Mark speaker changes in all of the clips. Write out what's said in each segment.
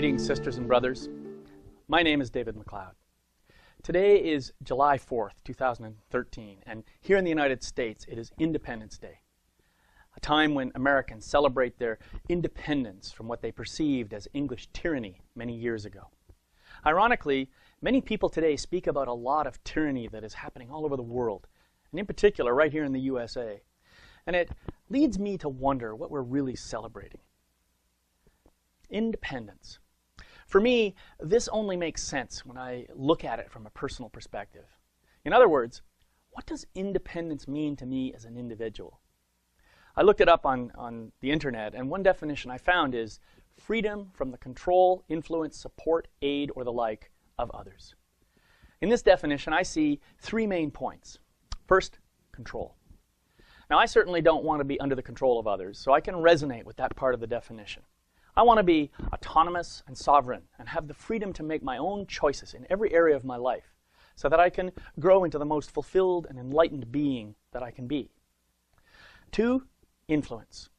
Speaker 1: Greetings, sisters and brothers. My name is David McLeod. Today is July 4th, 2013, and here in the United States, it is Independence Day, a time when Americans celebrate their independence from what they perceived as English tyranny many years ago. Ironically, many people today speak about a lot of tyranny that is happening all over the world, and in particular right here in the USA. And it leads me to wonder what we're really celebrating. Independence. For me, this only makes sense when I look at it from a personal perspective. In other words, what does independence mean to me as an individual? I looked it up on the internet, and one definition I found is freedom from the control, influence, support, aid, or the like of others. In this definition, I see three main points. First, control. Now, I certainly don't want to be under the control of others, so I can resonate with that part of the definition. I want to be autonomous and sovereign and have the freedom to make my own choices in every area of my life so that I can grow into the most fulfilled and enlightened being that I can be. Two, influence.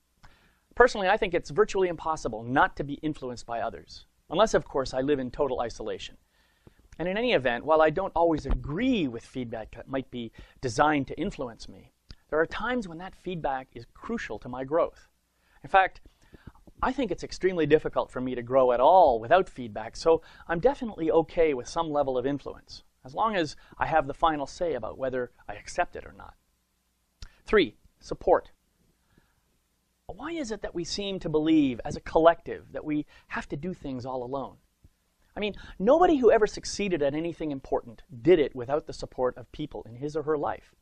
Speaker 1: Personally, I think it's virtually impossible not to be influenced by others, unless, of course, I live in total isolation. And in any event, while I don't always agree with feedback that might be designed to influence me, there are times when that feedback is crucial to my growth. In fact, I think it's extremely difficult for me to grow at all without feedback, so I'm definitely okay with some level of influence, as long as I have the final say about whether I accept it or not. Three, support. Why is it that we seem to believe, as a collective, that we have to do things all alone? I mean, nobody who ever succeeded at anything important did it without the support of people in his or her life.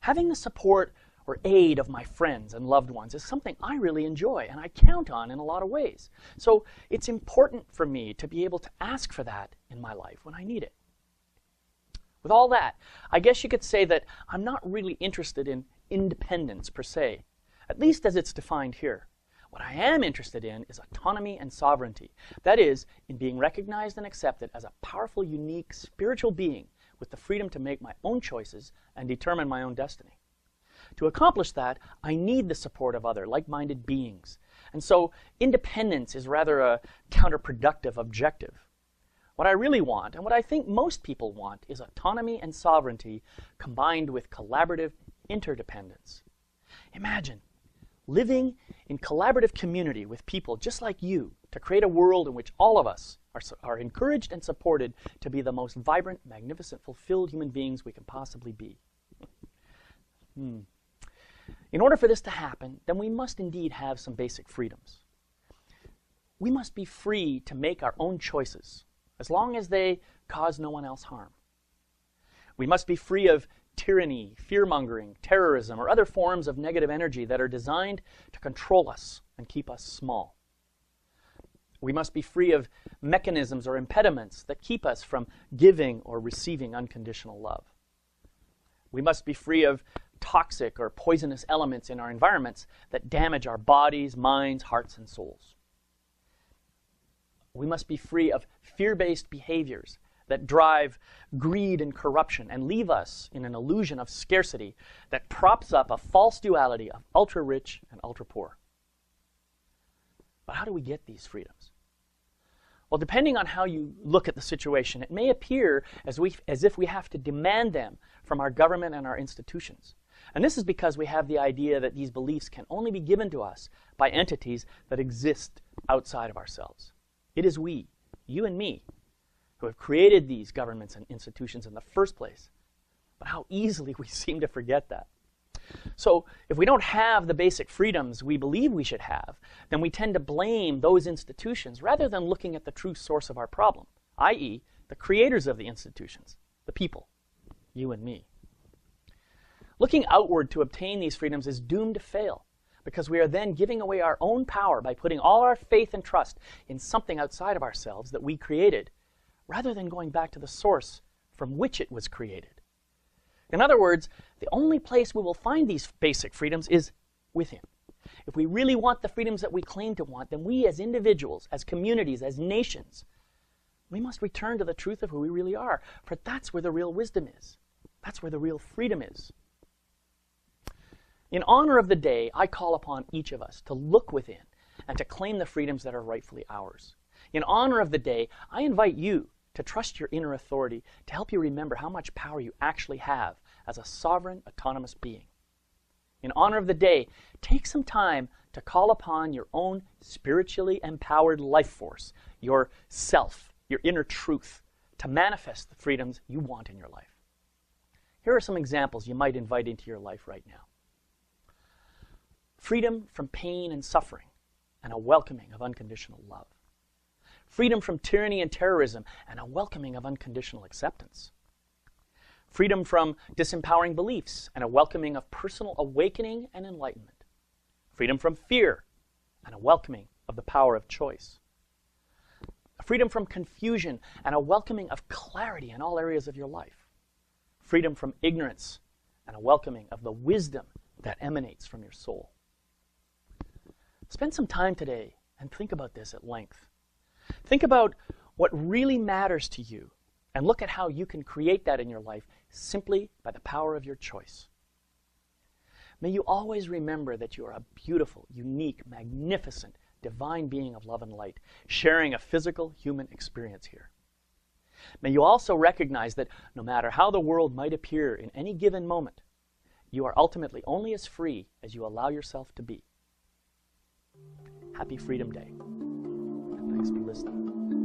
Speaker 1: Having the support or aid of my friends and loved ones is something I really enjoy and I count on in a lot of ways. So it's important for me to be able to ask for that in my life when I need it. With all that, I guess you could say that I'm not really interested in independence per se, at least as it's defined here. What I am interested in is autonomy and sovereignty. That is, in being recognized and accepted as a powerful, unique, spiritual being with the freedom to make my own choices and determine my own destiny. To accomplish that, I need the support of other like-minded beings. And so independence is rather a counterproductive objective. What I really want, and what I think most people want, is autonomy and sovereignty combined with collaborative interdependence. Imagine living in collaborative community with people just like you to create a world in which all of us are encouraged and supported to be the most vibrant, magnificent, fulfilled human beings we can possibly be. In order for this to happen, then we must indeed have some basic freedoms. We must be free to make our own choices, as long as they cause no one else harm. We must be free of tyranny, fear-mongering, terrorism, or other forms of negative energy that are designed to control us and keep us small. We must be free of mechanisms or impediments that keep us from giving or receiving unconditional love. We must be free of toxic or poisonous elements in our environments that damage our bodies, minds, hearts, and souls. We must be free of fear-based behaviors that drive greed and corruption and leave us in an illusion of scarcity that props up a false duality of ultra-rich and ultra-poor. But how do we get these freedoms? Well, depending on how you look at the situation, it may appear as if we have to demand them from our government and our institutions. And this is because we have the idea that these beliefs can only be given to us by entities that exist outside of ourselves. It is we, you and me, who have created these governments and institutions in the first place. But how easily we seem to forget that. So if we don't have the basic freedoms we believe we should have, then we tend to blame those institutions rather than looking at the true source of our problem, i.e., the creators of the institutions, the people, you and me. Looking outward to obtain these freedoms is doomed to fail because we are then giving away our own power by putting all our faith and trust in something outside of ourselves that we created, rather than going back to the source from which it was created. In other words, the only place we will find these basic freedoms is within. If we really want the freedoms that we claim to want, then we as individuals, as communities, as nations, we must return to the truth of who we really are, for that's where the real wisdom is. That's where the real freedom is. In honor of the day, I call upon each of us to look within and to claim the freedoms that are rightfully ours. In honor of the day, I invite you to trust your inner authority to help you remember how much power you actually have as a sovereign, autonomous being. In honor of the day, take some time to call upon your own spiritually empowered life force, your self, your inner truth, to manifest the freedoms you want in your life. Here are some examples you might invite into your life right now. Freedom from pain and suffering, and a welcoming of unconditional love. Freedom from tyranny and terrorism, and a welcoming of unconditional acceptance. Freedom from disempowering beliefs, and a welcoming of personal awakening and enlightenment. Freedom from fear, and a welcoming of the power of choice. Freedom from confusion, and a welcoming of clarity in all areas of your life. Freedom from ignorance, and a welcoming of the wisdom that emanates from your soul. Spend some time today and think about this at length. Think about what really matters to you and look at how you can create that in your life simply by the power of your choice. May you always remember that you are a beautiful, unique, magnificent, divine being of love and light, sharing a physical human experience here. May you also recognize that no matter how the world might appear in any given moment, you are ultimately only as free as you allow yourself to be. Happy Freedom Day. Thanks for listening.